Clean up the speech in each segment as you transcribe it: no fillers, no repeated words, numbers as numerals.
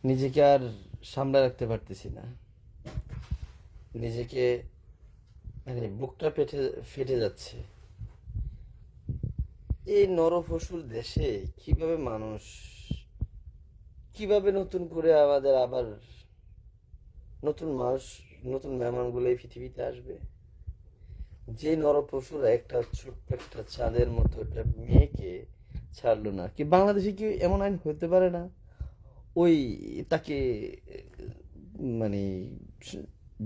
নিজেকে আর সামলে রাখতে পারতেছি না। নিজেকে মানে বুকটা ফেটে যাচ্ছে। এই নরপশুর দেশে কিভাবে মানুষ, কিভাবে নতুন করে আমাদের আবার নতুন মানুষ, নতুন মেহমানগুলো এই পৃথিবীতে আসবে? যে নরপশুরা একটা ছোট্ট একটা চাঁদের মতো একটা মেয়েকে ছাড়লো না, কি বাংলাদেশে কি এমন আইন হতে পারে না? ওই তাকে মানে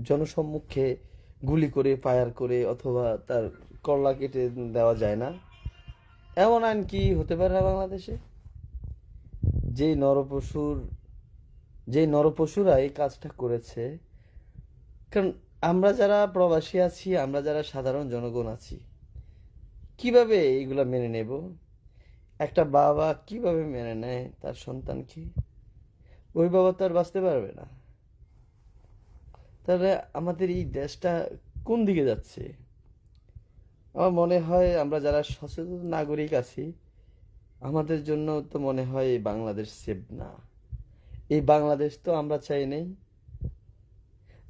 জনসম্মুখে গুলি করে ফায়ার করে অথবা তার কল্লা কেটে দেওয়া যায় না? এমন আইন কি হতে পারে না বাংলাদেশে? যে নরপশুর যে নরপশুরা এই কাজটা করেছে, কারণ আমরা যারা প্রবাসী আছি, আমরা যারা সাধারণ জনগণ আছি, কিভাবে এইগুলা মেনে নেব? একটা বাবা কিভাবে মেনে নেয় তার সন্তানকে? ওই বাবা তো আর বাঁচতে পারবে না। তাহলে আমাদের এই দেশটা কোন দিকে যাচ্ছে? আমার মনে হয় আমরা যারা সচেতন নাগরিক আছি, আমাদের জন্য তো মনে হয় এই বাংলাদেশ সেভ না। এই বাংলাদেশ তো আমরা চাই নাই,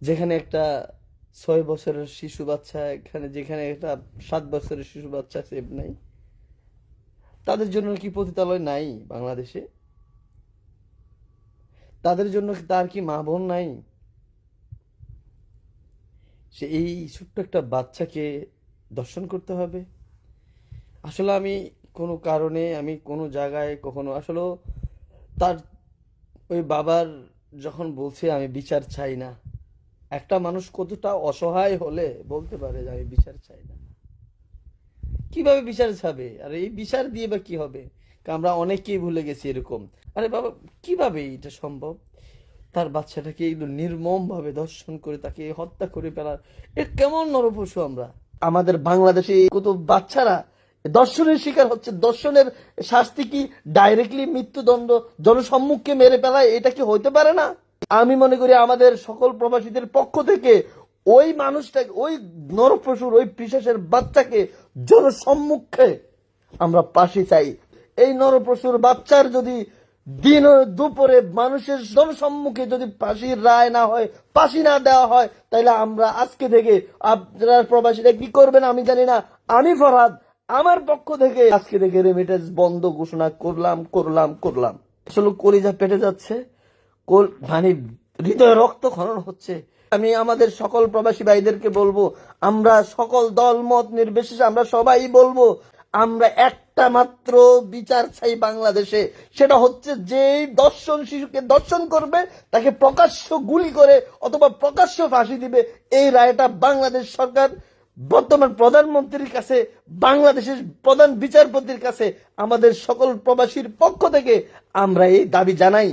যেখানে একটা 6 বছরের শিশু বাচ্চা, যেখানে একটা 7 বছরের শিশু বাচ্চা সেভ নাই। তাদের জন্য কি পতিতালয় নাই বাংলাদেশে? তাদের জন্য তার কি মা বোন নাই? সে এই ছোট্ট একটা বাচ্চাকে দর্শন করতে হবে? আসলে আমি কোনো কারণে, আমি কোনো জায়গায় কখনো আসলে তার ওই বাবার যখন বলছে আমি বিচার চাই না, একটা মানুষ কতটা অসহায় হলে বলতে পারে যে আমি বিচার চাই না? কিভাবে বিচার চাবে? আর এই বিচার দিয়ে বা কি হবে? কারণ আমরা অনেকেই ভুলে গেছি এরকম। আরে বাবা, কিভাবে এটা সম্ভব? তার বাচ্চাটাকে একদম নির্মম ভাবে দর্শন করে তাকে হত্যা করে ফেলার, এ কেমন নরপশু আমরা! আমাদের বাংলাদেশে কত বাচ্চারা দর্শনের শিকার হচ্ছে। দর্শনের শাস্তি কি ডাইরেক্টলি মৃত্যুদণ্ড, জনসম্মুখে মেরে ফেলায়? এটা কি হইতে পারে না? আমি মনে করি আমাদের সকল প্রবাসীদের পক্ষ থেকে ওই মানুষটাকে, ওই নরপশুর, ওই পিশাচের বাচ্চাকে জনসম্মুখে আমরা ফাঁসি চাই। এই নরপশুর বাচ্চার যদি দিন দুপুরে মানুষের জনসম্মুখে যদি ফাঁসির রায় না হয়, ফাঁসি না দেওয়া হয়, তাহলে আমরা আজকে থেকে, আপনারা প্রবাসীরা কি করবেন আমি জানি না, আমি ফরহাদ আমার পক্ষ থেকে আজকে থেকে রেমিটেন্স বন্ধ ঘোষণা করলাম। আসলে কলিজা পেটে যাচ্ছে, মানে হৃদয়ে রক্তক্ষরণ হচ্ছে। আমি আমাদের সকল প্রবাসী ভাইদেরকে বলবো, আমরা সকল দল মত নির্বিশেষে আমরা সবাই বলবো, আমরা একটা মাত্র বিচার চাই বাংলাদেশে। সেটা হচ্ছে যে দর্শন শিশুকে দর্শন করবে তাকে প্রকাশ্য গুলি করে অথবা প্রকাশ্য ফাঁসি দিবে, এই রায়টা বাংলাদেশ সরকার, বর্তমান প্রধানমন্ত্রীর কাছে, বাংলাদেশের প্রধান বিচারপতির কাছে আমাদের সকল প্রবাসীর পক্ষ থেকে আমরা এই দাবি জানাই।